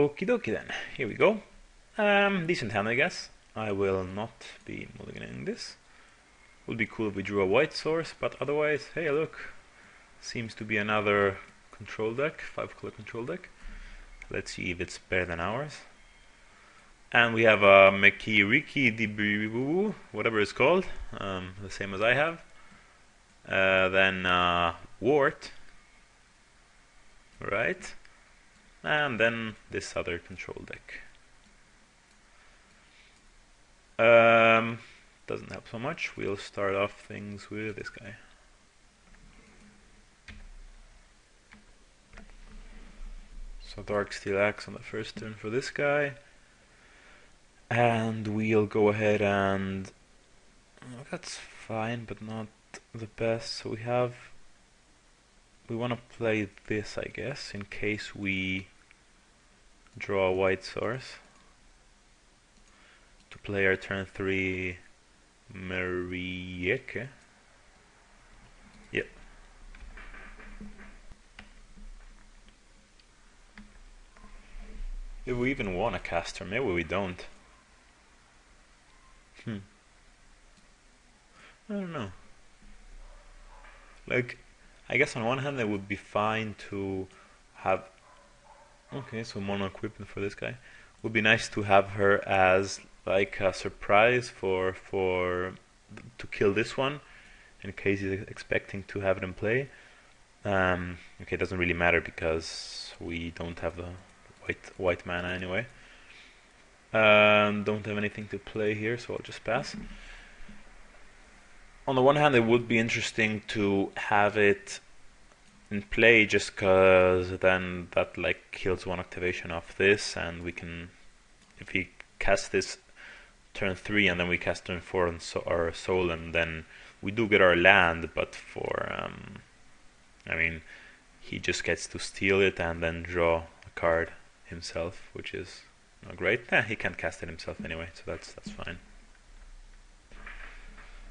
Okie dokie then, here we go. Decent hand, I guess. I will not be mulliganing this. Would be cool if we drew a white source, but otherwise, hey look, seems to be another control deck, 5-color control deck. Let's see if it's better than ours. And we have a Mekiriki Dibu, whatever it's called, the same as I have. Then Wart, right? And then this other control deck. Doesn't help so much. We'll start off things with this guy. So Dark Steel Axe on the first turn for this guy. And we'll go ahead and... oh, that's fine, but not the best. So we want to play this, I guess, in case we draw a white source. To play our turn 3 Marieke. Yep. If we even want to cast her, maybe we don't. I don't know. Like, I guess on one hand it would be fine to have... okay, so mono equipment for this guy. Would be nice to have her as like a surprise for to kill this one in case he's expecting to have it in play. Okay, it doesn't really matter because we don't have the white mana anyway. Don't have anything to play here, so I'll just pass. On the one hand, it would be interesting to have it in play just because then that like kills one activation off this, and we can, if we cast this turn 3 and then we cast turn 4 on our Solemn, then we do get our land, but for I mean, he just gets to steal it and then draw a card himself, which is not great. He can't cast it himself anyway, so that's fine.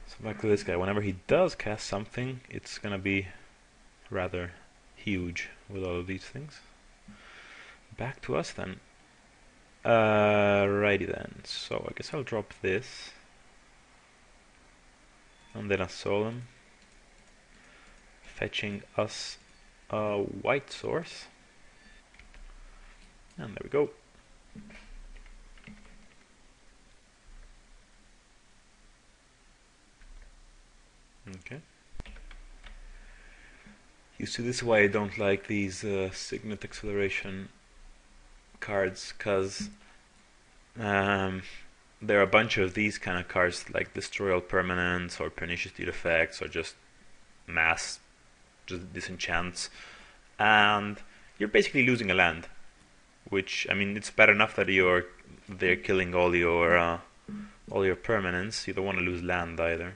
So back to this guy. Whenever he does cast something, it's gonna be rather huge with all of these things. Back to us then. Righty then. So I guess I'll drop this, and then a Solemn, fetching us a white source, and there we go. Okay. You see, this is why I don't like these Signet Acceleration cards, because there are a bunch of these kind of cards, like Destroy All Permanents or Pernicious Deed Effects or just Mass, just disenchants, and you're basically losing a land. Which, I mean, it's bad enough that they're killing all your permanents. You don't want to lose land either,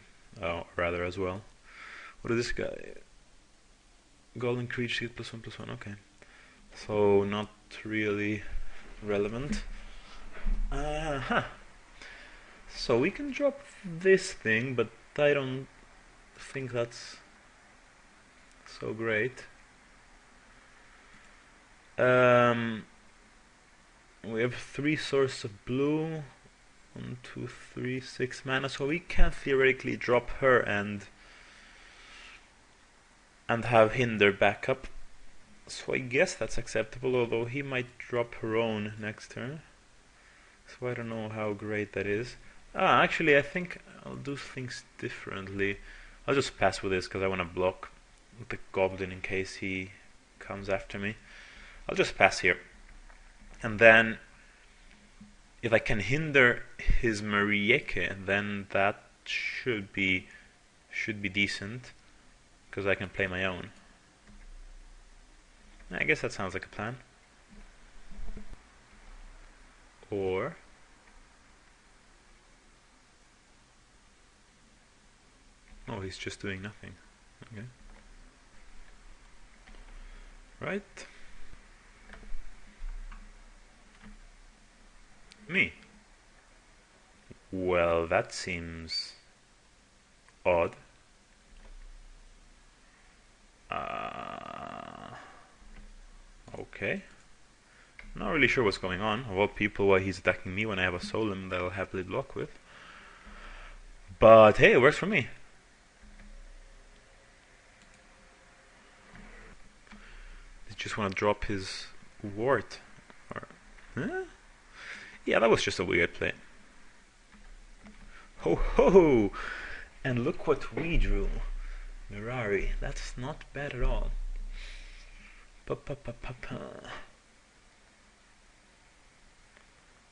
rather as well. What is this guy? Golden Creature +1/+1. Okay, so not really relevant. So we can drop this thing, but I don't think that's so great. We have 3 sources of blue, 1, 2, 3, 6 mana, so we can theoretically drop her and have Hinder back up. So I guess that's acceptable, although he might drop her own next turn. So I don't know how great that is. Actually I think I'll do things differently. I'll just pass with this because I want to block the Goblin in case he comes after me. I'll just pass here. And then if I can hinder his Marieke, then that should be decent, because I can play my own. I guess that sounds like a plan. Or oh, he's just doing nothing. Okay. Right. Me. Well, that seems odd. Okay. Not really sure what's going on. Of all people, why he's attacking me when I have a Solemn that I'll happily block with. But hey, it works for me. He just want to drop his wart. Or, huh? Yeah, that was just a weird play. Ho ho! And look what we drew. Mirari. That's not bad at all. Pa pa pa pa pa.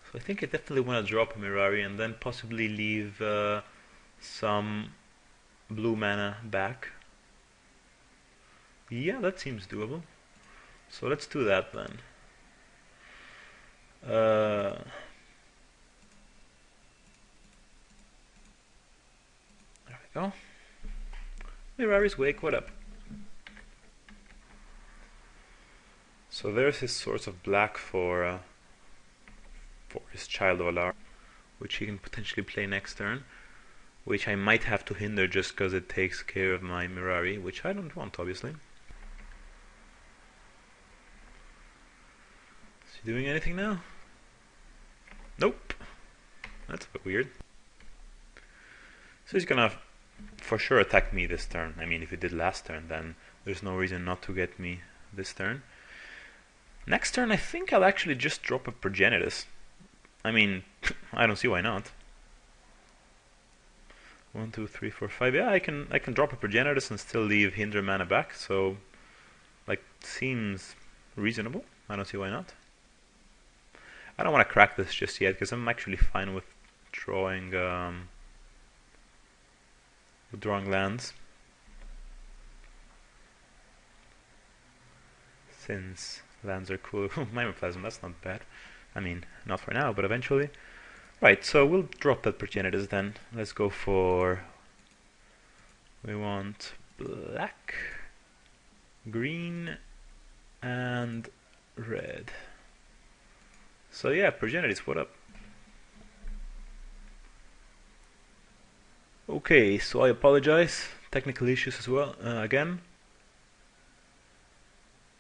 So I think I definitely want to drop a Mirari and then possibly leave some blue mana back. Yeah, that seems doable. So let's do that then. There we go. Mirari's Wake, what up? So there's his source of black for his Child of Alar, which he can potentially play next turn, which I might have to hinder just because it takes care of my Mirari, which I don't want, obviously. Is he doing anything now? Nope. That's a bit weird. So he's gonna for sure attack me this turn. I mean, if he did last turn, then there's no reason not to get me this turn. Next turn, I think I'll actually just drop a Progenitus. I mean, I don't see why not. 1, 2, 3, 4, 5. Yeah, I can drop a Progenitus and still leave hinder mana back. So, like, seems reasonable. I don't see why not. I don't want to crack this just yet because I'm actually fine with drawing lands, since lands are cool. Mimoplasm, that's not bad. I mean, not for now, but eventually. Right, so we'll drop that Progenitus then. Let's go for... we want black, green, and red. So yeah, Progenitus, what up? Okay, so I apologize. Technical issues as well, again.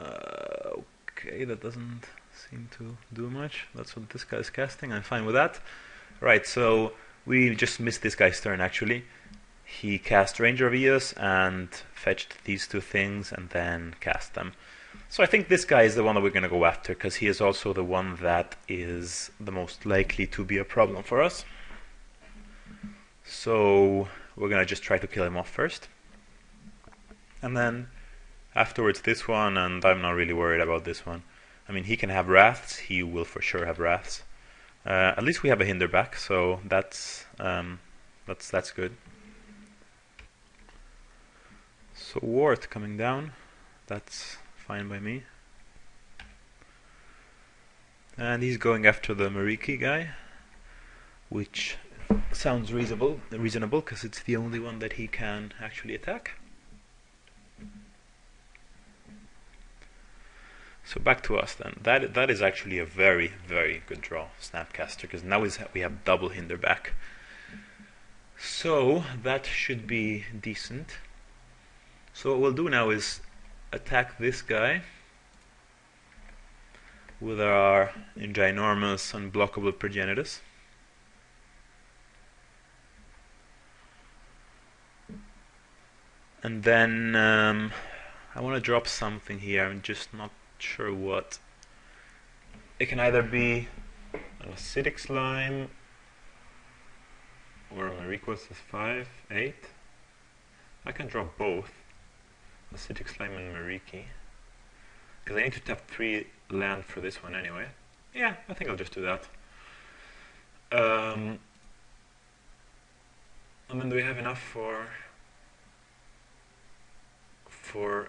Okay, that doesn't seem to do much. That's what this guy is casting. I'm fine with that. Right, so we just missed this guy's turn actually. He cast Ranger of Eos and fetched these two things and then cast them. So I think this guy is the one that we're going to go after because he is also the one that is the most likely to be a problem for us. So we're going to just try to kill him off first. And then afterwards this one, and I'm not really worried about this one. I mean, he can have Wraths, he will for sure have Wraths. At least we have a hinder back, so that's good. So Wart coming down, that's fine by me. And he's going after the Mariki guy, which sounds reasonable because it's the only one that he can actually attack. So back to us then. That is actually a very, very good draw, Snapcaster, because now we have double hinder back. So that should be decent. So what we'll do now is attack this guy with our ginormous unblockable Progenitus. And then I want to drop something here. I'm just not sure what. It can either be an acidic slime or a Marikos is 5, 8. I can drop both acidic slime and Mariki because I need to tap 3 land for this one anyway. Yeah, I think I'll just do that. And then do we have enough for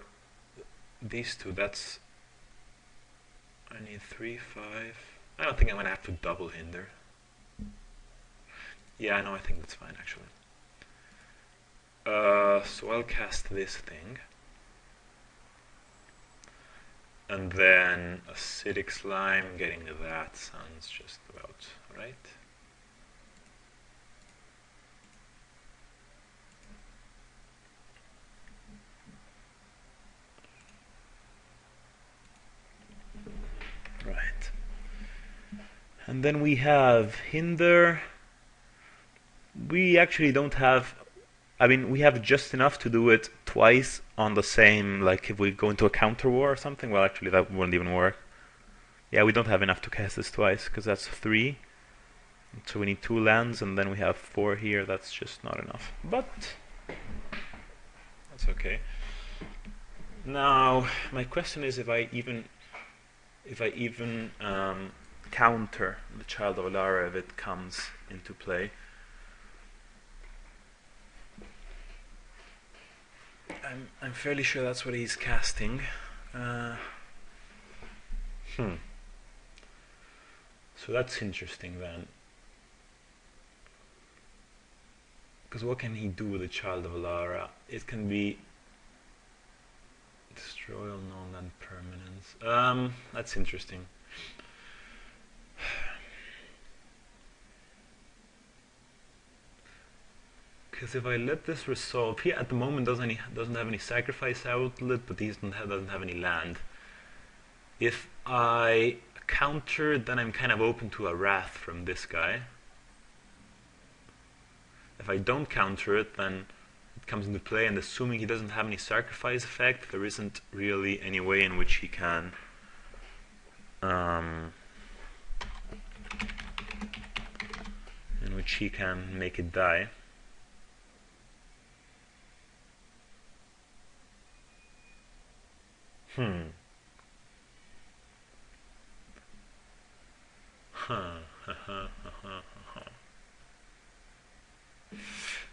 these two? That's, I need 3, 5. I don't think I'm gonna have to double hinder. Yeah, no, I think that's fine actually. So I'll cast this thing. And then acidic slime, getting that sounds just about right. Right. And then we have hinder. We actually don't have, I mean, we have just enough to do it twice on the same, like if we go into a counter war or something, well actually that wouldn't even work. Yeah, we don't have enough to cast this twice, because that's 3. So we need 2 lands, and then we have 4 here, that's just not enough. But, that's okay. Now, my question is if I even counter the Child of Alara if it comes into play. I'm fairly sure that's what he's casting. So that's interesting then. Because what can he do with the Child of Alara? It can be destroy all non-land permanents. That's interesting. Because if I let this resolve, he at the moment doesn't have any sacrifice outlet, but he doesn't have any land. If I counter, then I'm kind of open to a wrath from this guy. If I don't counter it, then it comes into play, and assuming he doesn't have any sacrifice effect, there isn't really any way in which he can make it die.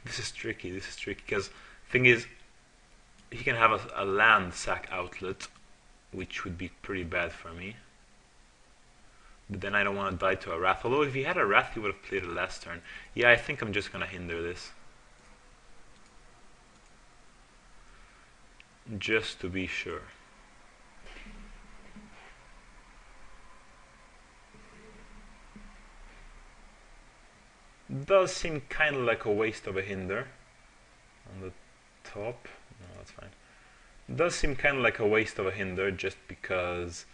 This is tricky because thing is, he can have a land sack outlet, which would be pretty bad for me. But then I don't want to die to a wrath. Although if he had a wrath, he would have played it last turn. Yeah, I think I'm just gonna hinder this, just to be sure. Does seem kind of like a waste of a hinder on the top. No, that's fine. Does seem kind of like a waste of a hinder just because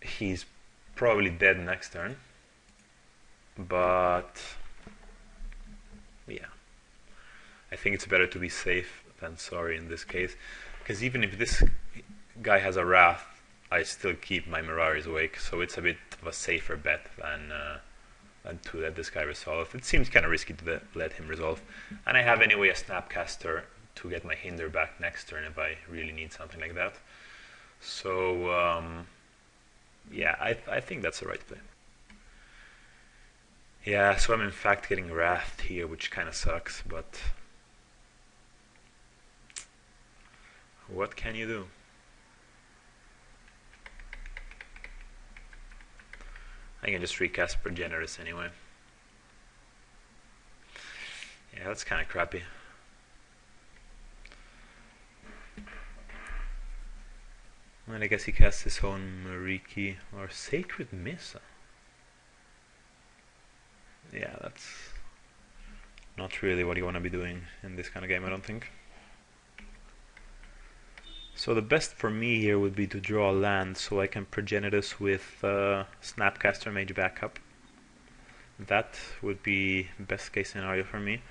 he's probably dead next turn. But yeah, I think it's better to be safe than sorry in this case, because even if this guy has a wrath, I still keep my Mirari's awake, so it's a bit of a safer bet than to let this guy resolve. It seems kind of risky to let him resolve, and I have anyway a Snapcaster to get my hinder back next turn if I really need something like that. So yeah, I think that's the right play. Yeah, so I'm in fact getting wrathed here, which kind of sucks, but what can you do? I can just recast Progenitus anyway. Yeah, that's kind of crappy. And I guess he casts his own Mariki or Sacred Missa. Yeah, that's not really what you want to be doing in this kind of game, I don't think. So the best for me here would be to draw a land so I can Progenitus with Snapcaster Mage backup. That would be best case scenario for me.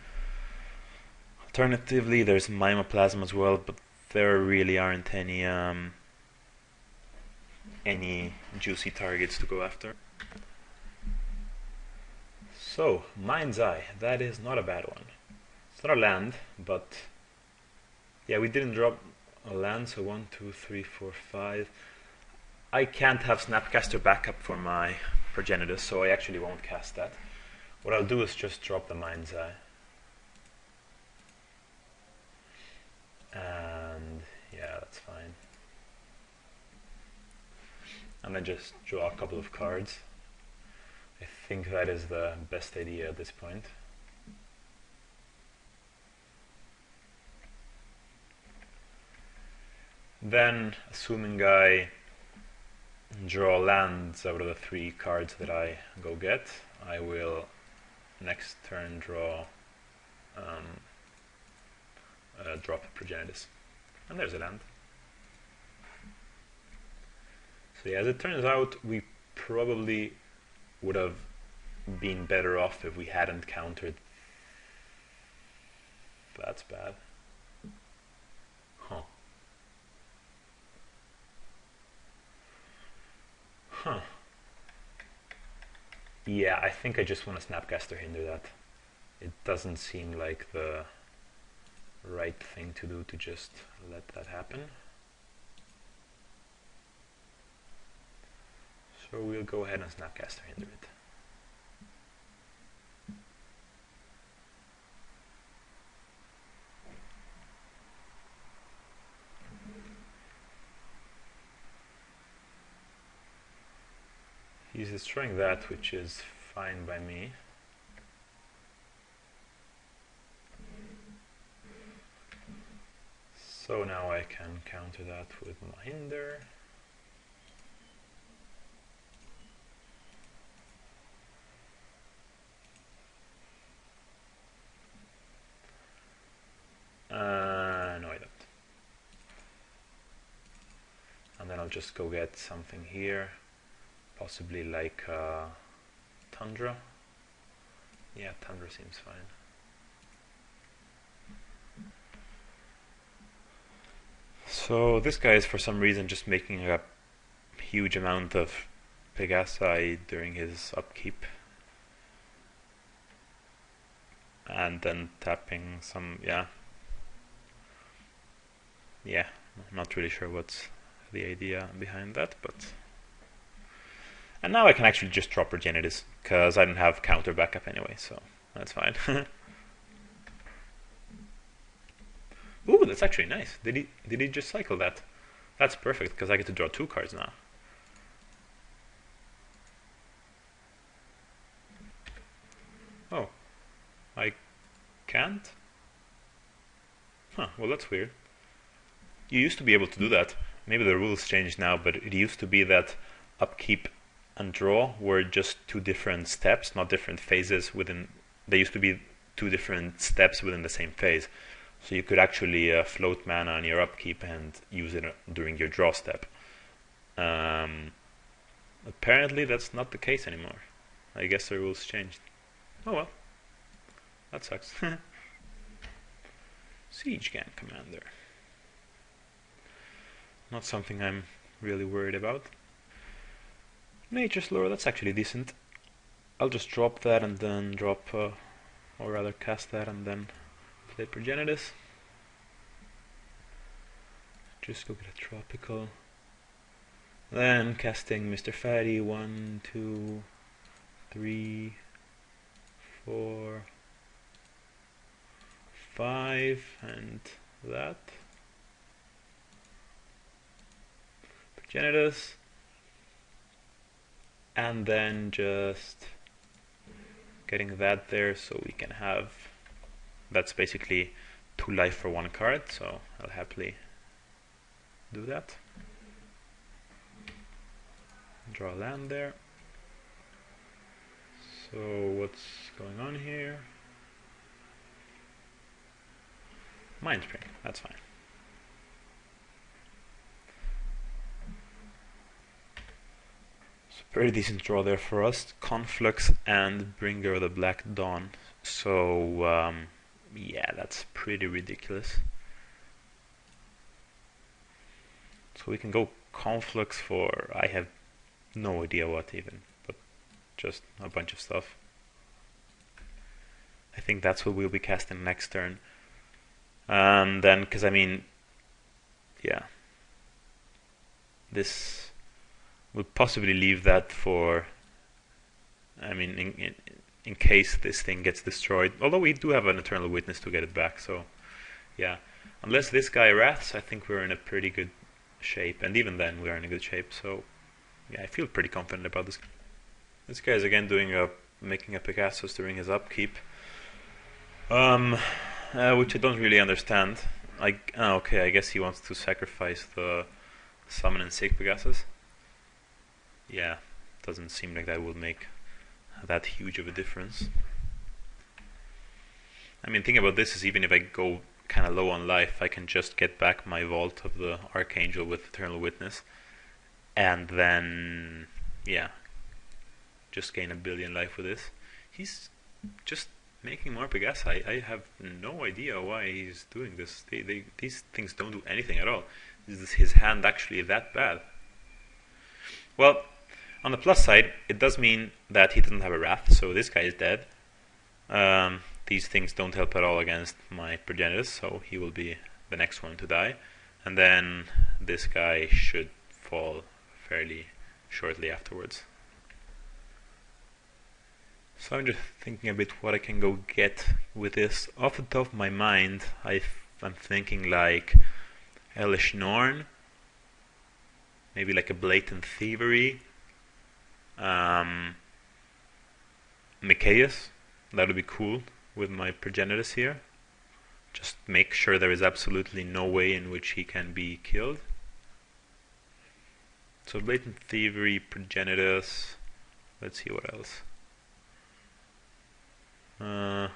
Alternatively, there's Mimoplasm as well, but there really aren't any juicy targets to go after. So, Mind's Eye, that is not a bad one. It's not a land, but yeah, we didn't drop a land, so 1, 2, 3, 4, 5. I can't have Snapcaster backup for my Progenitus, so I actually won't cast that. What I'll do is just drop the Mind's Eye. And yeah, that's fine. And then just draw a couple of cards. I think that is the best idea at this point. Then, assuming I draw lands out of the 3 cards that I go get, I will next turn draw drop Progenitus. And there's a land. So yeah, as it turns out, we probably would have been better off if we hadn't countered. That's bad. Huh. Huh. Yeah, I think I just want to Snapcaster Hinder that. It doesn't seem like the right thing to do to just let that happen. So we'll go ahead and Snapcaster Hinder it. He's destroying that, which is fine by me. So now I can counter that with my Hinder. No, I don't. And then I'll just go get something here. Possibly like Tundra. Yeah, Tundra seems fine. So this guy is for some reason just making a huge amount of Pegasi during his upkeep. And then tapping some, yeah. Yeah, I'm not really sure what's the idea behind that, but... And now I can actually just drop Progenitus, because I don't have counter backup anyway, so that's fine. Ooh, that's actually nice. Did he just cycle that? That's perfect, because I get to draw 2 cards now. Oh. I can't? Huh, well that's weird. You used to be able to do that. Maybe the rules changed now, but it used to be that upkeep and draw were just 2 different steps, not different phases within. They used to be 2 different steps within the same phase. So you could actually float mana on your upkeep and use it during your draw step. Apparently that's not the case anymore. I guess the rules changed. Oh well. That sucks. Siege Gang Commander. Not something I'm really worried about. Nature's Lore, that's actually decent. I'll just drop that and then drop, or rather cast that and then play Progenitus. Just go get a Tropical. Then casting Mr. Fatty, 1, 2, 3, 4, 5, and that. Progenitus. And then just getting that there so we can have, that's basically 2 life for 1 card, so I'll happily do that. Draw a land there. So what's going on here? Mind Spring, that's fine. Pretty decent draw there for us. Conflux and Bringer of the Black Dawn. So, yeah, that's pretty ridiculous. So we can go Conflux for, I have no idea what even, but just a bunch of stuff. I think that's what we'll be casting next turn. And then, because I mean, yeah, this... We'll possibly leave that for, I mean, in case this thing gets destroyed. Although we do have an Eternal Witness to get it back, so yeah. Unless this guy wraths, I think we're in a pretty good shape. And even then, we're in a good shape. So yeah, I feel pretty confident about this. This guy is again doing making a Pegasus during his upkeep, which I don't really understand. Okay, I guess he wants to sacrifice the Summon and Sig Pegasus. Yeah, doesn't seem like that would make that huge of a difference. I mean, think about this is even if I go kind of low on life, I can just get back my Vault of the Archangel with Eternal Witness, and then, yeah, just gain 1 billion life with this. He's just making more Pegasi. I have no idea why he's doing this. These things don't do anything at all. Is his hand actually that bad? Well, on the plus side, it does mean that he doesn't have a Wrath, so this guy is dead. These things don't help at all against my Progenitus, so he will be the next one to die. And then this guy should fall fairly shortly afterwards. So I'm just thinking a bit what I can go get with this. Off the top of my mind, I'm thinking like Hellish Norn, maybe like a Blatant Thievery, Micaeus, that would be cool with my Progenitus here. Just make sure there is absolutely no way in which he can be killed. So Blatant Thievery, Progenitus, let's see what else. I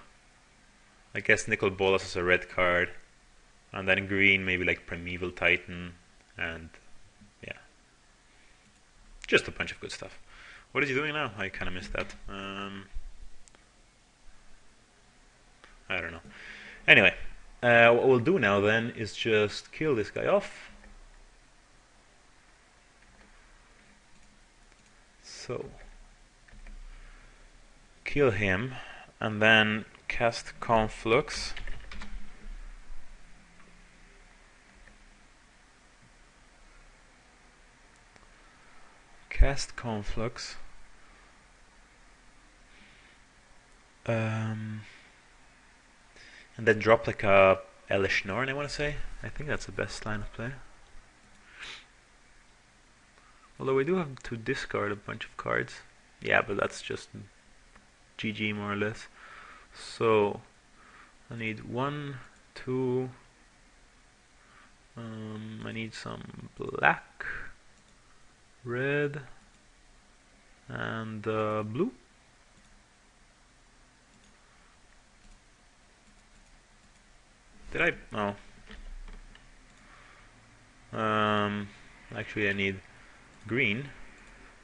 guess Nicol Bolas is a red card, and then green maybe like Primeval Titan, and yeah, just a bunch of good stuff. What is he doing now? I kind of missed that. I don't know. Anyway, what we'll do now then is just kill this guy off. So, kill him, and then cast Conflux. Cast Conflux. And then drop like a Hellish Norn, I want to say. I think that's the best line of play. Although we do have to discard a bunch of cards. Yeah, but that's just GG more or less. So I need 1, 2. I need some black, red, and blue. Did I? No. Actually, I need green,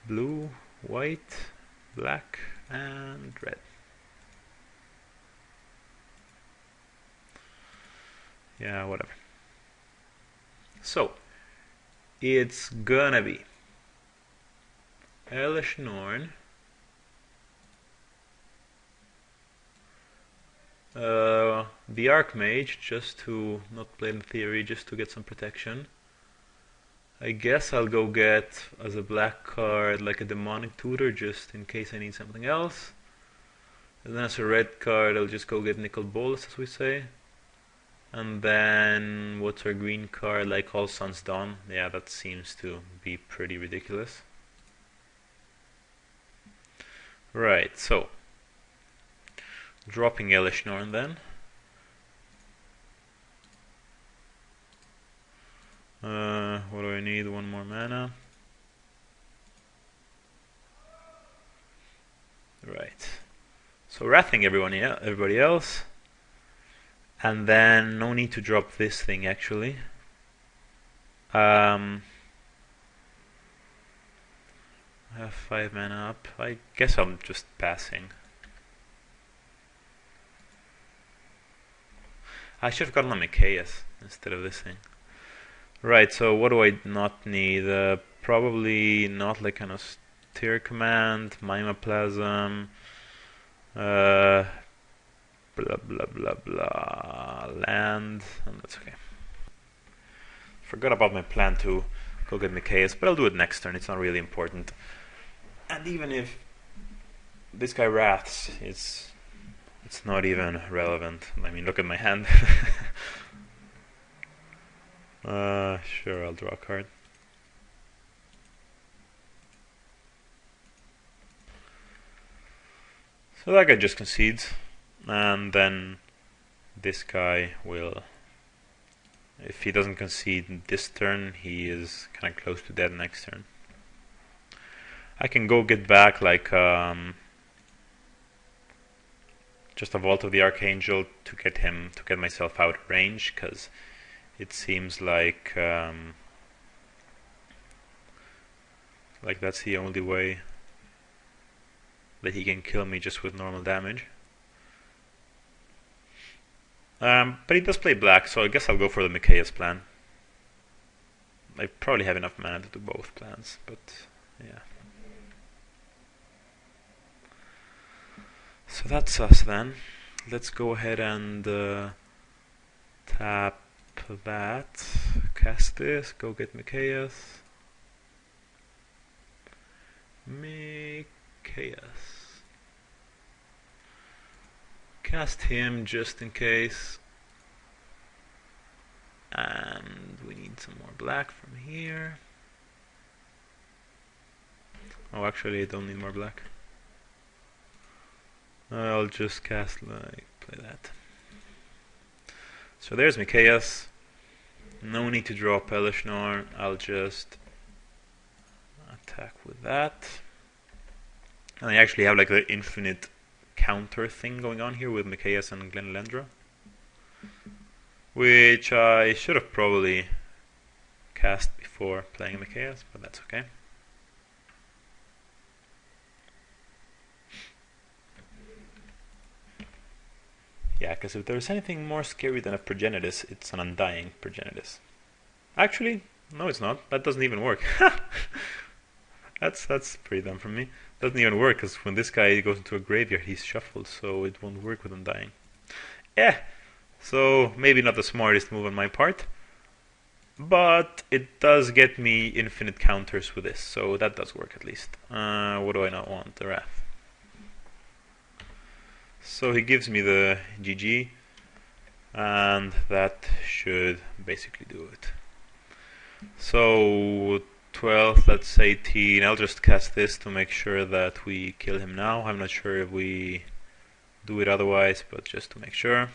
blue, white, black, and red. Yeah, whatever. So, it's gonna be Hellish Norn, the Archmage, just to not play in theory, just to get some protection. I guess I'll go get as a black card like a Demonic Tutor, just in case I need something else. And then as a red card, I'll just go get Nicol Bolas, as we say. And then what's our green card? Like All Sun's Dawn. Yeah, that seems to be pretty ridiculous. Right, so dropping Hellish Norn then. What do I need? 1 more mana. Right. So wrathing everybody else. And then no need to drop this thing actually. I have 5 mana up. I guess I'm just passing. I should have gotten a Micaeus instead of this thing. Right, so what do I not need? Probably not like an austere command, Mimoplasm, blah blah blah blah, land, and that's okay. Forgot about my plan to go get Micaeus, but I'll do it next turn, it's not really important. And even if this guy wraths, it's not even relevant. I mean, look at my hand. Sure, I'll draw a card. So that guy just concedes, and then this guy will, if he doesn't concede this turn, he is kind of close to dead next turn. I can go get back like just a Vault of the Archangel to get myself out of range, because it seems like that's the only way. that he can kill me just with normal damage. But he does play black, so I guess I'll go for the Mikaeus plan. I probably have enough mana to do both plans, but yeah. So that's us then. Let's go ahead and tap that, cast this, go get Mikaeus. Cast him just in case. And we need some more black from here. Oh, actually I don't need more black. I'll just cast like play that. So there's Mikaeus. No need to draw Pelishnar. I'll just attack with that. And I actually have like the infinite counter thing going on here with Mikaeus and Glenelendra, which I should have probably cast before playing Mikaeus, but that's okay. Yeah, because if there's anything more scary than a Progenitus, it's an Undying Progenitus. Actually, no it's not. That doesn't even work. That's pretty dumb from me. Doesn't even work, because when this guy goes into a graveyard, he's shuffled, so it won't work with Undying. Yeah, so maybe not the smartest move on my part, but it does get me infinite counters with this, so that does work at least. What do I not want? The Wrath. So he gives me the GG, and that should basically do it. So 12, that's 18. I'll just cast this to make sure that we kill him now. I'm not sure if we do it otherwise, but just to make sure.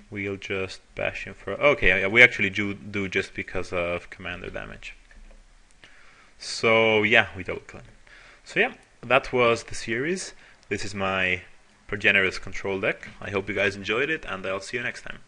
We'll just bash him for... Okay, yeah, we actually do just because of commander damage. So yeah, we double claim. So yeah, that was the series. This is my Progenitus control deck. I hope you guys enjoyed it, and I'll see you next time.